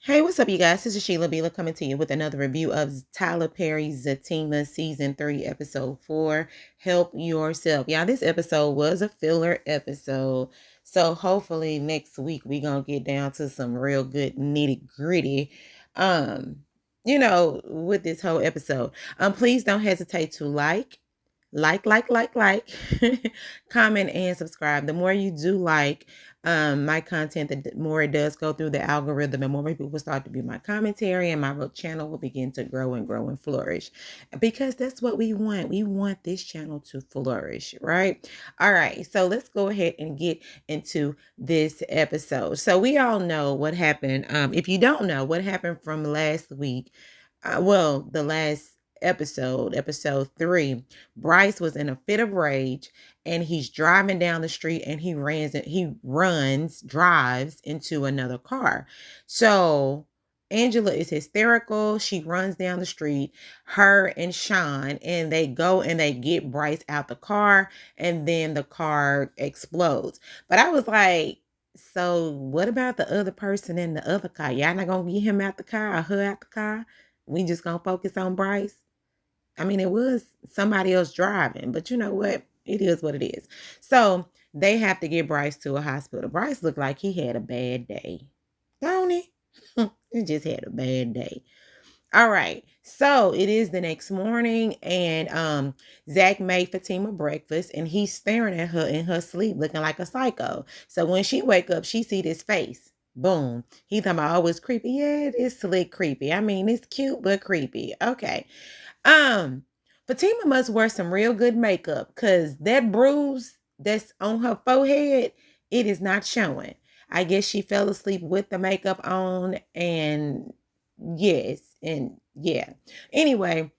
Hey, what's up, you guys? This is Sheila Bila coming to you with another review of Tyler Perry's Zatima Season 3, Episode 4, Help Yourself. Y'all, this episode was a filler episode. So hopefully next week we gonna get down to some real good nitty gritty. With this whole episode. Please don't hesitate to like, comment and subscribe. The more you do my content, the more it does go through the algorithm, and more people will start to view my commentary, and my channel will begin to grow and flourish, because that's what we want. We want this channel to flourish, right? All right, so let's go ahead and get into this episode. So we all know what happened. If you don't know what happened from last week, the last episode 3, Bryce was in a fit of rage, and he's driving down the street, and drives into another car. So Angela is hysterical. She runs down the street, her and Sean, and they go and they get Bryce out the car, and then the car explodes. But I was like, so what about the other person in the other car? Y'all not gonna get him out the car or her out the car? We just gonna focus on Bryce? I mean, it was somebody else driving, but you know what? It is what it is. So they have to get Bryce to a hospital. Bryce looked like he had a bad day. Don't he? He just had a bad day. All right. So it is the next morning, and Zac made Fatima breakfast, and he's staring at her in her sleep looking like a psycho. So when she wake up, she see this face. Boom. He talking about, oh, it's creepy. Yeah, it is slick creepy. I mean, it's cute, but creepy. Okay. Fatima must wear some real good makeup, because that bruise that's on her forehead, it is not showing. I guess she fell asleep with the makeup on, and yes, and yeah. Anyway,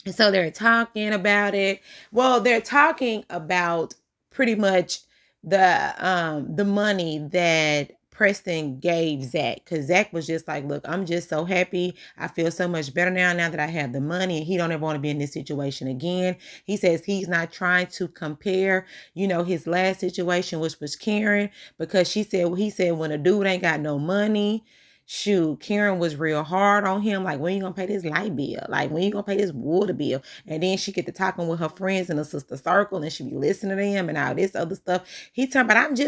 so they're talking about it. Well, they're talking about pretty much the money that Preston gave Zac, because Zac was just like, look, I'm just so happy. I feel so much better now that I have the money, and he don't ever want to be in this situation again. He says he's not trying to compare, his last situation, which was Karen, because he said when a dude ain't got no money, shoot, Karen was real hard on him. Like, when you gonna pay this light bill? Like, when you gonna pay this water bill? And then she get to talking with her friends in the sister circle, and she be listening to them and all this other stuff. He talking about, I was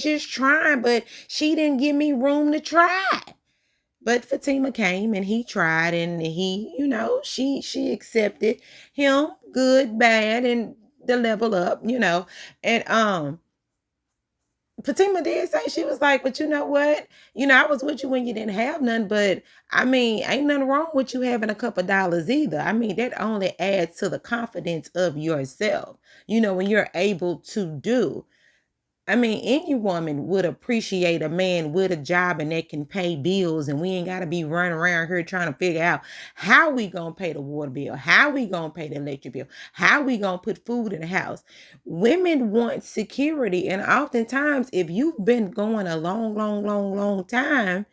just trying, but she didn't give me room to try. But Fatima came, and he tried, and he, she accepted him, good, bad, and the level up, and Fatima did say, she was like, but you know what? I was with you when you didn't have none, but I mean, ain't nothing wrong with you having a couple dollars either. I mean, that only adds to the confidence of yourself, when you're able to do. I mean, any woman would appreciate a man with a job and that can pay bills, and we ain't got to be running around here trying to figure out how we going to pay the water bill, how we going to pay the electric bill, how we going to put food in the house. Women want security, and oftentimes if you've been going a long time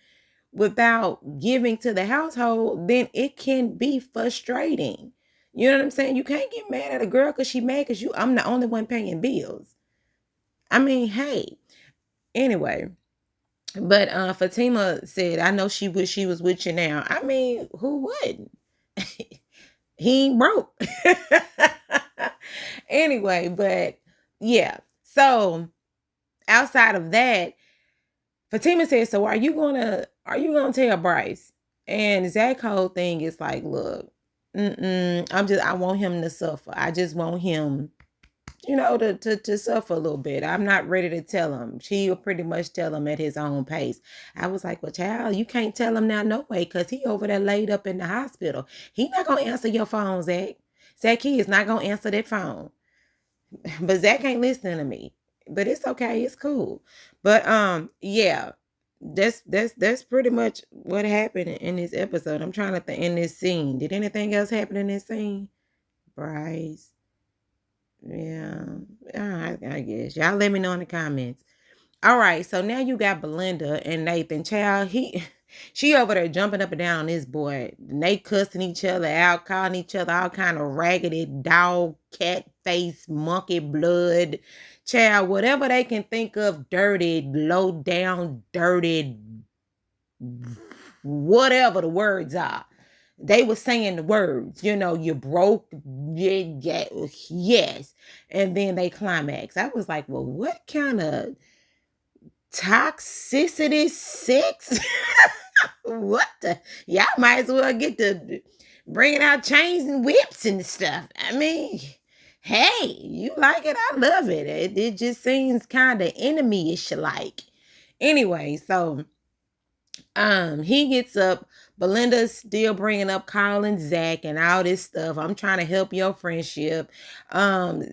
without giving to the household, then it can be frustrating. You know what I'm saying? You can't get mad at a girl because she mad because I'm the only one paying bills. I mean, hey, anyway, but Fatima said, I know she wish she was with you now. I mean, who wouldn't? He ain't broke. Anyway, but yeah. So outside of that, Fatima said, so are you gonna tell Bryce? And Zac whole thing is like, look, I want him to suffer. I just want him, to suffer a little bit. I'm not ready to tell him. She'll pretty much tell him at his own pace. I was like, well, child, you can't tell him now, no way, because he over there laid up in the hospital. He not going to answer your phone, Zac. Zac, he is not going to answer that phone. But Zac ain't listening to me. But it's okay. It's cool. But, yeah, that's pretty much what happened in this episode. I'm trying to think in this scene. Did anything else happen in this scene? Bryce. Yeah, I guess. Y'all let me know in the comments. All right, so now you got Belinda and Nathan. Child, she over there jumping up and down on this boy. And they cussing each other out, calling each other all kind of raggedy dog, cat face, monkey blood. Child, whatever they can think of, dirty, low down, dirty whatever the words are. They were saying the words, you broke, yeah, yeah, yes. And then they climax. I was like, well, what kind of toxicity sex? What the? Y'all might as well get to bringing out chains and whips and stuff. I mean, hey, you like it? I love it. It just seems kind of enemy-ish like. Anyway, so he gets up. Belinda's still bringing up calling Zac and all this stuff. I'm trying to help your friendship. Um,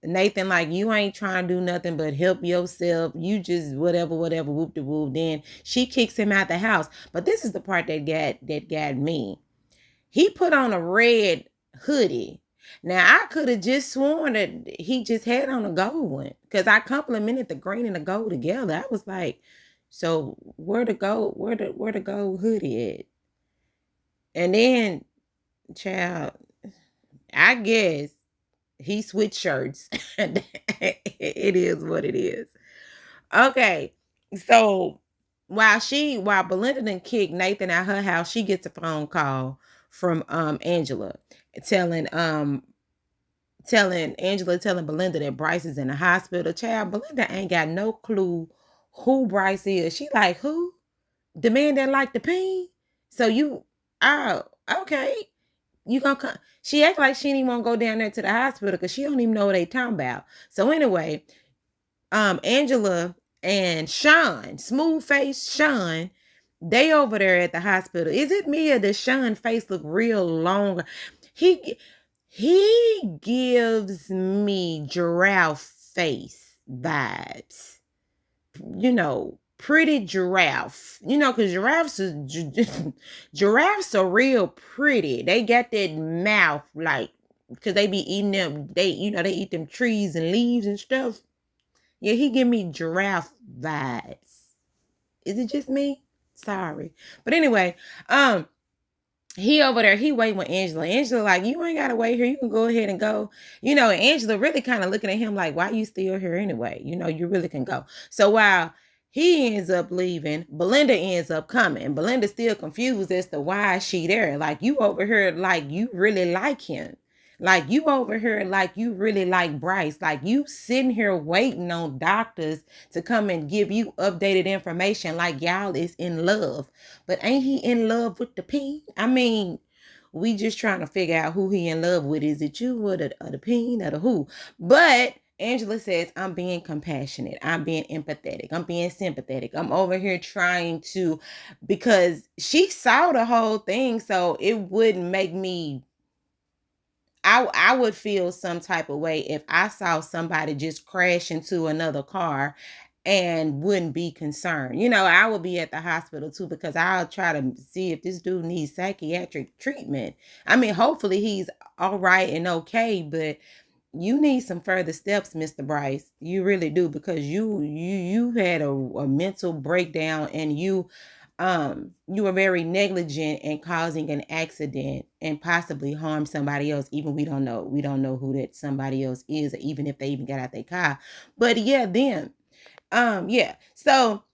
Nathan, like, you ain't trying to do nothing but help yourself. You just whatever, whoop de whoop. Then she kicks him out the house. But this is the part that got me. He put on a red hoodie. Now I could have just sworn that he just had on a gold one because I complimented the green and the gold together. I was like, so where the gold hoodie at? And then, child, I guess he switched shirts. It is what it is. Okay, so while Belinda done kicked Nathan out her house, she gets a phone call from Angela telling telling Belinda that Bryce is in the hospital. Child, Belinda ain't got no clue who Bryce is. She like, who? The man that like the peen? So you, oh, okay. You gonna come? She act like she didn't want to go down there to the hospital because she don't even know what they talking about. So anyway, Angela and Sean, smooth face Sean, they over there at the hospital. Is it me or does Sean face look real long? He gives me giraffe face vibes. Pretty giraffe. Because giraffes are real pretty. They got that mouth like because they be eating them. They eat them trees and leaves and stuff. Yeah, he give me giraffe vibes. Is it just me? Sorry. But anyway, he over there, he waiting with Angela. Angela like, you ain't gotta wait here. You can go ahead and go. And Angela really kind of looking at him like, why you still here anyway? You really can go. So while he ends up leaving, Belinda ends up coming. Belinda's still confused as to why is she there. Like, you over here like you really like him. Like, you over here like you really like Bryce. Like, you sitting here waiting on doctors to come and give you updated information like y'all is in love. But ain't he in love with the peen? I mean, we just trying to figure out who he in love with. Is it you or the peen or the who? But Angela says, I'm being compassionate. I'm being empathetic. I'm being sympathetic. I'm over here trying to, because she saw the whole thing. So it wouldn't make me, I would feel some type of way if I saw somebody just crash into another car and wouldn't be concerned. I would be at the hospital too because I'll try to see if this dude needs psychiatric treatment. I mean, hopefully he's all right and okay, but you need some further steps, Mr. Bryce. You really do, because you had a mental breakdown and you were very negligent in causing an accident and possibly harm somebody else. Even we don't know who that somebody else is, or even if they even got out their car. But yeah, them. Yeah. So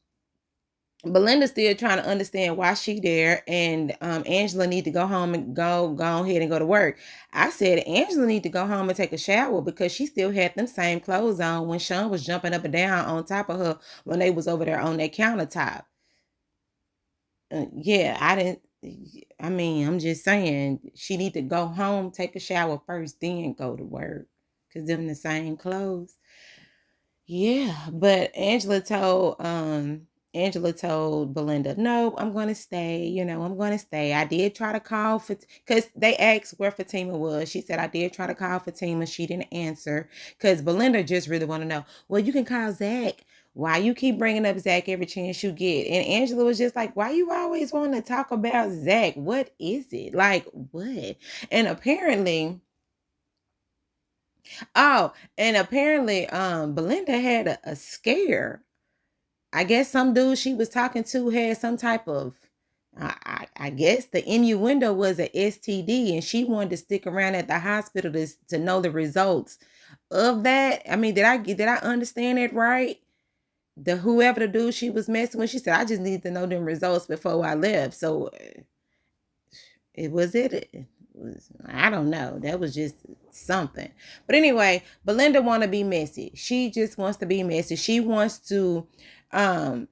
Belinda's still trying to understand why she there, and Angela need to go home and go ahead and go to work. I said Angela need to go home and take a shower because she still had them same clothes on when Sean was jumping up and down on top of her when they was over there on that countertop. Yeah, I mean, I'm just saying she need to go home, take a shower first, then go to work. Cause them the same clothes. Yeah, but Angela told Belinda, no, I'm gonna stay. I'm gonna stay. I did try to call for because they asked where Fatima was. She said I did try to call Fatima. She didn't answer because Belinda just really want to know. Well, you can call Zac. Why you keep bringing up Zac every chance you get? And Angela was just like, why you always want to talk about Zac? What is it? Like, what? And apparently, Belinda had a scare. I guess some dude she was talking to had some type of, I guess the innuendo was a STD, and she wanted to stick around at the hospital to know the results of that. I mean, did I understand it right? the whoever the dude she was messing with, she said, I just need to know them results before I left. So it was, I don't know. That was just something. But anyway, Belinda want to be messy. She just wants to be messy. She wants to um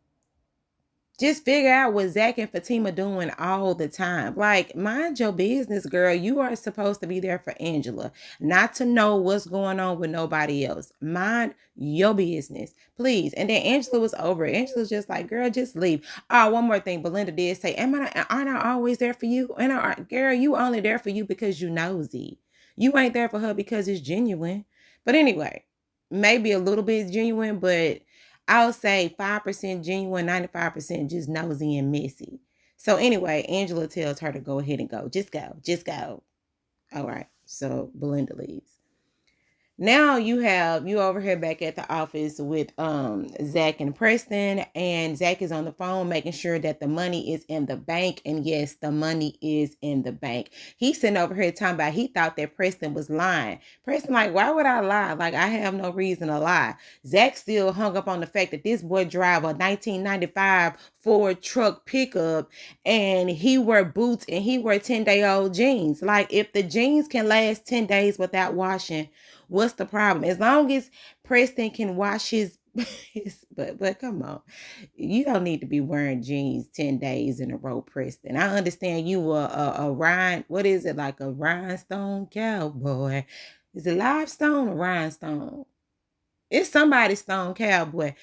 just figure out what Zac and Fatima doing all the time. Like, mind your business, girl. You are supposed to be there for Angela, not to know what's going on with nobody else. Mind your business, please. And then Angela was over it. Angela's just like, girl, just leave. Oh, one more thing. Belinda did say, aren't I always there for you? And girl, you only there for you because you nosy. You ain't there for her because it's genuine. But anyway, maybe a little bit genuine, but I'll say 5% genuine, 95% just nosy and messy. So anyway, Angela tells her to go ahead and go. Just go. Just go. All right. So Belinda leaves. Now you over here back at the office with Zac and Preston, and Zac is on the phone making sure that the money is in the bank. And yes, the money is in the bank. He's sitting over here talking about he thought that Preston was lying. Preston like, why would I lie? Like, I have no reason to lie. Zac still hung up on the fact that this boy drive a 1995 Ford truck pickup, and he wear boots and he wear 10-day-old jeans. Like, if the jeans can last 10 days without washing, what's the problem? As long as Preston can wash his but come on. You don't need to be wearing jeans 10 days in a row, Preston. I understand you a what is it, like a rhinestone cowboy? Is it limestone or rhinestone? It's somebody's stone cowboy.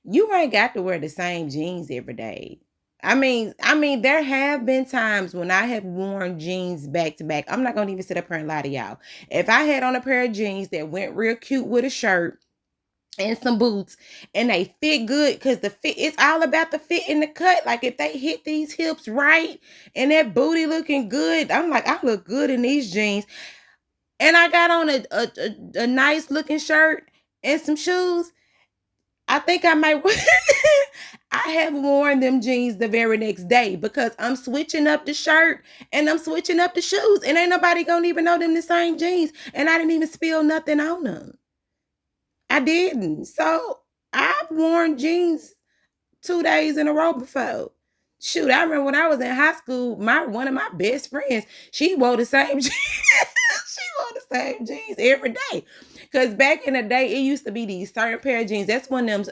You ain't got to wear the same jeans every day. I mean, there have been times when I have worn jeans back to back. I'm not gonna even sit up here and lie to y'all. If I had on a pair of jeans that went real cute with a shirt and some boots, and they fit good, because the fit, it's all about the fit and the cut. Like, if they hit these hips right and that booty looking good, I'm like, I look good in these jeans. And I got on a nice looking shirt and some shoes, I think I might. I have worn them jeans the very next day because I'm switching up the shirt and I'm switching up the shoes, and ain't nobody gonna even know them the same jeans. And I didn't even spill nothing on them. I didn't. So I've worn jeans 2 days in a row before. Shoot, I remember when I was in high school, one of my best friends, she wore the same jeans. She wore the same jeans every day. Cause back in the day, it used to be these certain pair of jeans. That's when them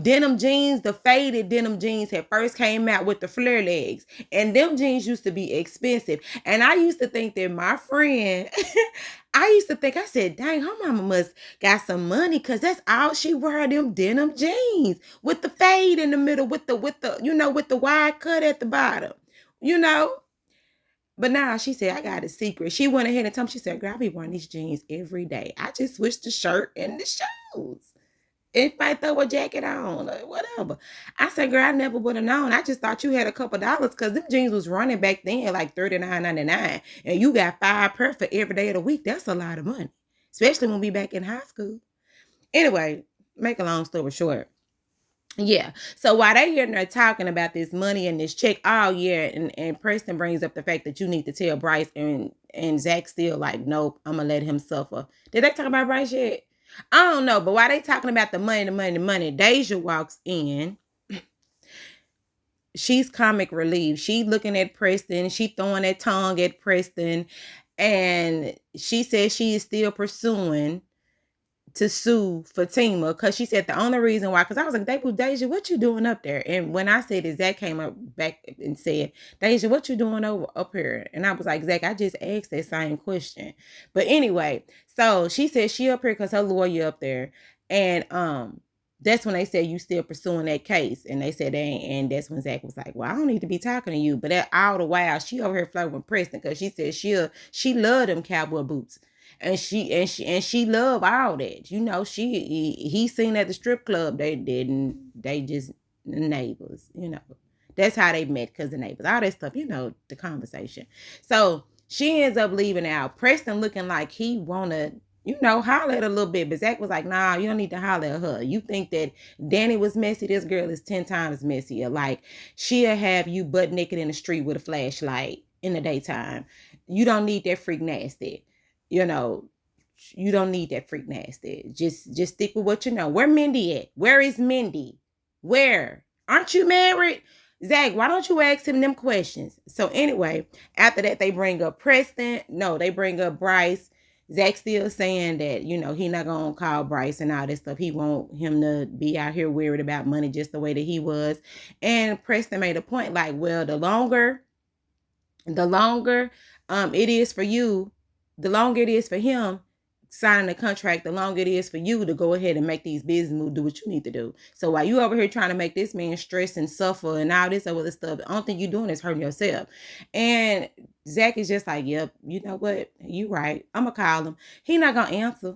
denim jeans, the faded denim jeans had first came out with the flare legs. And them jeans used to be expensive. And I used to think that my friend, I said, dang, her mama must got some money, because that's all she wear, them denim jeans with the fade in the middle, with the with the wide cut at the bottom, you know. But now she said, I got a secret. She went ahead and told me, she said, girl, I be wearing these jeans every day. I just switched the shirt and the shoes. If I throw a jacket on or whatever. I said, girl, I never would have known. I just thought you had a couple dollars, because them jeans was running back then like $39.99. And you got 5 pair for every day of the week. That's a lot of money, especially when we back in high school. Anyway, make a long story short. Yeah. So while they here and they're talking about this money and this check, oh yeah, and Preston brings up the fact that you need to tell Bryce, and Zac still like, nope, I'm gonna let him suffer. Did they talk about Bryce yet? I don't know, but while they talking about the money, Deja walks in. She's comic relief. She looking at Preston. She throwing that tongue at Preston, and she says she is still pursuing to sue Fatima, because she said the only reason why, because I was like, Deja, what you doing up there? And when I said it, Zac came up back and said, Deja, what you doing up here? And I was like, Zac, I just asked that same question. But anyway, so she said she up here because her lawyer up there. And that's when they said you still pursuing that case. And they said they ain't. And that's when Zac was like, well, I don't need to be talking to you. But all the while, she over here flirting with Preston, because she said she loved them cowboy boots. And she love all that. You know, he seen at the strip club. They just neighbors, you know. That's how they met, because the neighbors, all that stuff, you know, the conversation. So she ends up leaving out. Preston looking like he wanna, you know, holler at a little bit. But Zac was like, nah, you don't need to holler at her. You think that Danny was messy? This girl is 10 times messier. Like, she'll have you butt naked in the street with a flashlight in the daytime. You don't need that freak nasty. You know, you don't need that freak nasty. Just stick with what you know. Where Mindy at? Where is Mindy? Where? Aren't you married? Zac, why don't you ask him them questions? So anyway, after that, they bring up Preston. No, they bring up Bryce. Zac still saying that, he not going to call Bryce and all this stuff. He want him to be out here worried about money just the way that he was. And Preston made a point like, well, the longer it is for you, the longer it is for him signing the contract, the longer it is for you to go ahead and make these business moves, do what you need to do. So while you over here trying to make this man stress and suffer and all this other stuff, the only thing you're doing is hurting yourself. And Zac is just like, yep, you know what? You right. I'm going to call him. He not going to answer.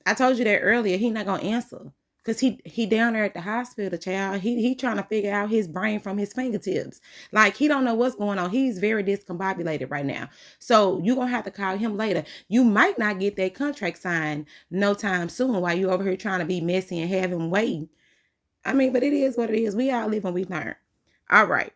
I told you that earlier. He not going to answer. Because he down there at the hospital, child. He trying to figure out his brain from his fingertips. Like, he don't know what's going on. He's very discombobulated right now. So you're going to have to call him later. You might not get that contract signed no time soon while you over here trying to be messy and have him waiting. I mean, but it is what it is. We all live and we learn. All right.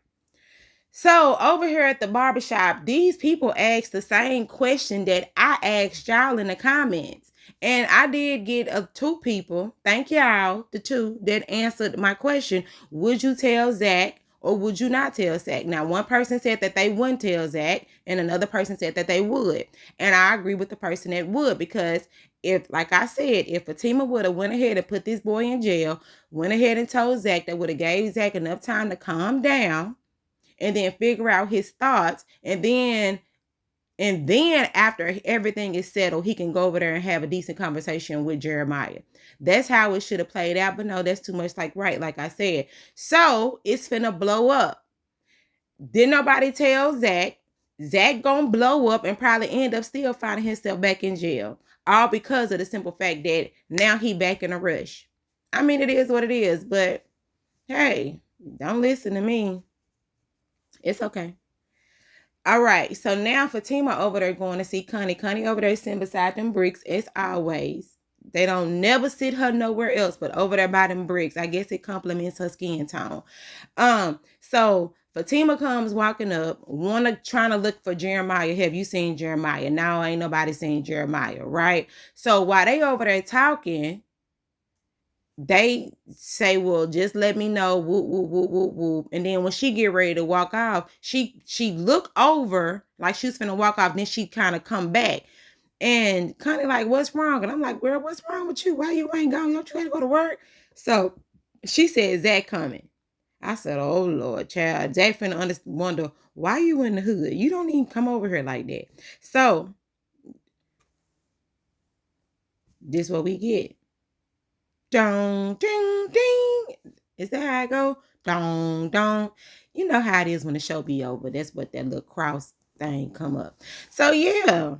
So over here at the barbershop, these people asked the same question that I asked y'all in the comments. And I did get 2 people, thank y'all, the 2 that answered my question. Would you tell Zac or would you not tell Zac? Now, one person said that they wouldn't tell Zac and another person said that they would. And I agree with the person that would, because if, like I said, if Fatima would have went ahead and put this boy in jail, went ahead and told Zac, that would have gave Zac enough time to calm down and then figure out his thoughts, and then after everything is settled, he can go over there and have a decent conversation with Jeremiah. That's how it should have played out. But no, that's too much like I said. So it's finna blow up. Didn't nobody tell Zac. Zac gonna blow up and probably end up still finding himself back in jail. All because of the simple fact that now he back in a rush. I mean, it is what it is. But hey, don't listen to me. It's okay. All right. So now Fatima over there going to see Connie. Connie over there sitting beside them bricks as always. They don't never sit her nowhere else but over there by them bricks. I guess it complements her skin tone. So Fatima comes walking up, trying to look for Jeremiah. Have you seen Jeremiah? No, ain't nobody seen Jeremiah, right? So while they over there talking, they say, well, just let me know, whoop, whoop, whoop, whoop, whoop. And then when she get ready to walk off, she look over like she's finna walk off. Then she kind of come back. And Connie like, what's wrong? And I'm like, girl, what's wrong with you? Why you ain't going? Don't you have to go to work? So she said, Zac coming. I said, oh, Lord, child. Zac finna wonder, why you in the hood? You don't even come over here like that. So this what we get. Dong, ding, ding. Is that how I go? Dong, dong. You know how it is when the show be over. That's what that little cross thing come up. So, yeah.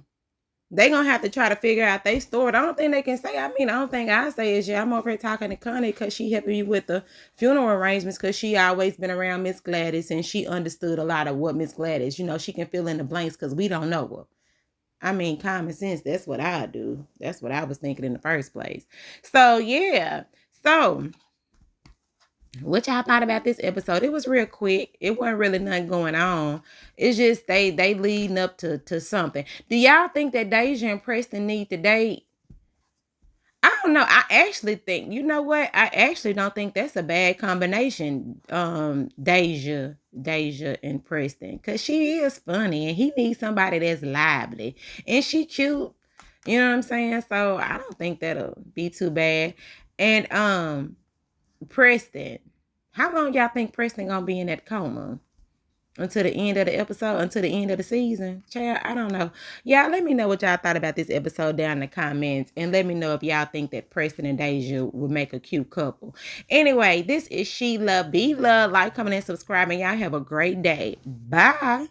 They gonna have to try to figure out their story. The only thing they can say, I don't think I say is, yeah, I'm over here talking to Connie because she helping me with the funeral arrangements, because she always been around Miss Gladys and she understood a lot of what Miss Gladys, she can fill in the blanks because we don't know her. Common sense, that's what I do. That's what I was thinking in the first place. So, yeah. So, what y'all thought about this episode? It was real quick. It wasn't really nothing going on. It's just they leading up to something. Do y'all think that Deja and Preston need to date? I don't know. I actually think, you know what? I actually don't think that's a bad combination. Deja and Preston, because she is funny and he needs somebody that's lively and she cute. You know what I'm saying? So I don't think that'll be too bad. And Preston, how long y'all think Preston gonna be in that coma? Until the end of the episode, until the end of the season? Child, I don't know. Y'all, let me know what y'all thought about this episode down in the comments. And let me know if y'all think that Preston and Deja would make a cute couple. Anyway, this is Sheila. Be love, like, comment, and subscribe. And y'all have a great day. Bye.